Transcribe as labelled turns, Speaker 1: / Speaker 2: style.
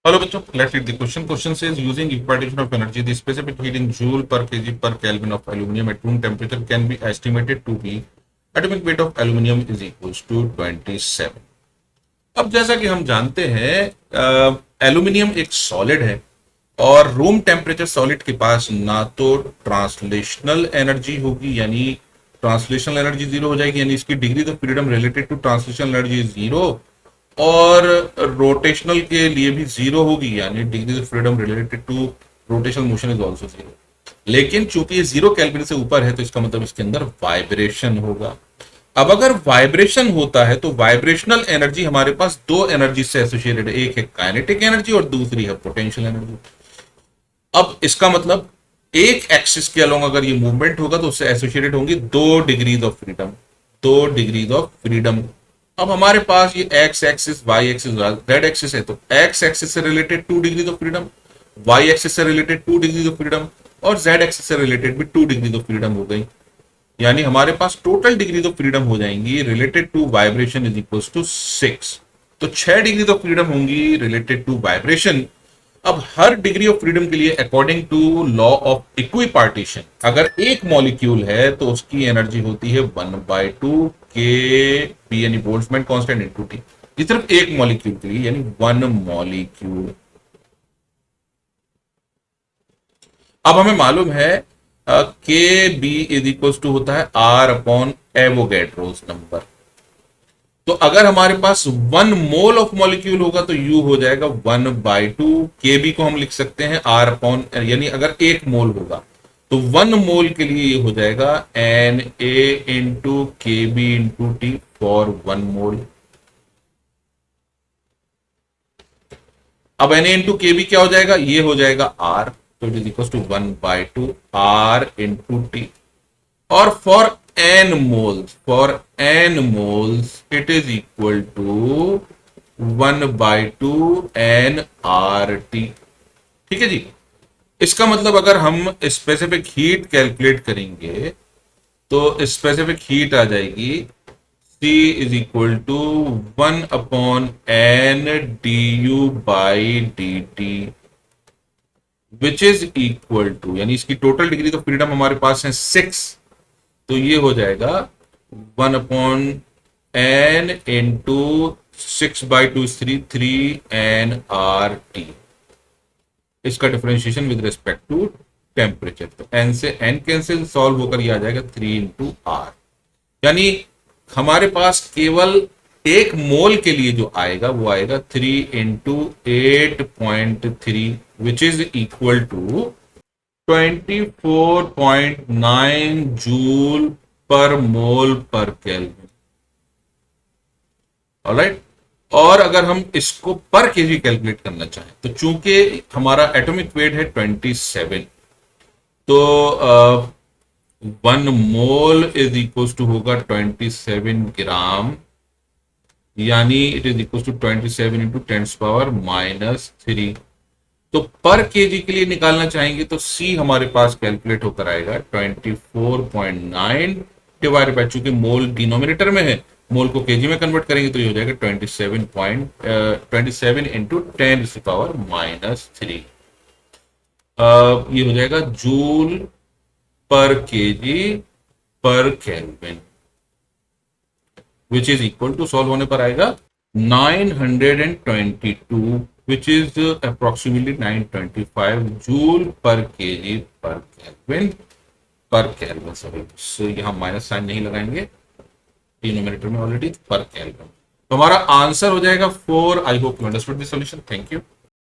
Speaker 1: Hello, bachcho. Let's read the question. Question says using equation of energy, the specific heat in joule per kg per Kelvin of aluminium at room temperature can be estimated to be atomic weight of aluminium is equals to 27. अब जैसा कि हम जानते हैं aluminium एक solid है और room temperature solid के पास ना तो ट्रांसलेशनल एनर्जी होगी यानी ट्रांसलेशनल एनर्जी जीरो हो जाएगी यानी इसकी degree of freedom related to translational energy zero और रोटेशनल के लिए भी जीरो होगी यानी degree of freedom related to rotational motion is also zero. लेकिन चूंकि ये जीरो केल्विन से ऊपर है तो इसका मतलब इसके अंदर वाइब्रेशन होगा। अब अगर वाइब्रेशन होता है तो वाइब्रेशनल एनर्जी हमारे पास दो एनर्जी से एसोसिएटेड है, एक है काइनेटिक एनर्जी और दूसरी है पोटेंशियल एनर्जी। अब इसका मतलब एक एक्सिस के अलोंग अगर ये मूवमेंट होगा तो उससे एसोसिएटेड होंगी दो डिग्रीज ऑफ फ्रीडम, दो डिग्रीज ऑफ फ्रीडम। अब हमारे पास ये X axis Y axis Z axis है तो एक्स एक्सिस से related 2 degrees of freedom, Y axis से रिलेटेड 2 डिग्रीज ऑफ फ्रीडम और जेड एक्सिस से रिलेटेड भी 2 डिग्रीज ऑफ फ्रीडम हो गई। यानी हमारे पास टोटल डिग्रीज ऑफ फ्रीडम हो जाएंगी related to vibration is equal to 6। तो 6 डिग्रीज ऑफ फ्रीडम होंगी रिलेटेड टू वाइब्रेशन। अब हर डिग्री ऑफ फ्रीडम के लिए according to law of equipartition अगर एक मॉलिक्यूल है तो उसकी एनर्जी होती है 1/2 के पी यानी बोल्ट्जमैन कांस्टेंट इनटू टी। ये सिर्फ एक मॉलिक्यूल के लिए यानी वन मॉलिक्यूल। अब हमें मालूम है के बी इज इक्वल टू होता है आर अपॉन एवोगैड्रोस नंबर। तो अगर हमारे पास 1 मोल ऑफ मॉलिक्यूल होगा तो यू हो जाएगा 1/2 के बी को हम लिख सकते हैं आर अपॉन यानी अगर 1 मोल होगा तो 1 मोल के लिए ये हो जाएगा N A into K B into T for 1 mole. अब N A into K B क्या हो जाएगा, ये हो जाएगा आर, तो it is equal to 1/2 R into T. और for N moles it is equal to 1/2 N R T. ठीक है जी। इसका मतलब अगर हम स्पेसिफिक हीट कैलकुलेट करेंगे तो स्पेसिफिक हीट आ जाएगी C is equal to 1/n du by D T which is equal to यानी इसकी टोटल डिग्री ऑफ फ्रीडम हमारे पास है 6, तो ये हो जाएगा 1/n इंटू 6/2 3 nr t। इसका differentiation with respect to temperature, तो n से n कैंसिल सॉल्व होकर ये आ जाएगा 3 इंटू आर। यानी हमारे पास केवल 1 मोल के लिए जो आएगा वो आएगा 3 into 8.3 which is equal to 24.9 joule per mole पर केल्विन। ऑलराइट। और अगर हम इसको पर केजी कैलकुलेट करना चाहें तो चूंकि हमारा एटॉमिक वेट है 27 तो 1 मोल इज इक्वल टू होगा 27 ग्राम यानी it is equal to 27 into 10⁻³ तो पर केजी के लिए निकालना चाहेंगे तो सी हमारे पास कैलकुलेट होकर आएगा 24.9 डिवाइड बाय, चूंकि मोल डिनोमिनेटर में है मोल को केजी में कन्वर्ट करेंगे तो ये हो जाएगा 27 इंटू 10⁻³ ये हो जाएगा joule per kg per kelvin which is equal to solve होने पर आएगा 922 which is approximately 925 joule per kg per kelvin sorry, so यहां माइनस साइन नहीं लगाएंगे डिनोमिनेटर में ऑलरेडी पर केल्विन। तो हमारा आंसर हो जाएगा 4। I hope you understood this solution. Thank you.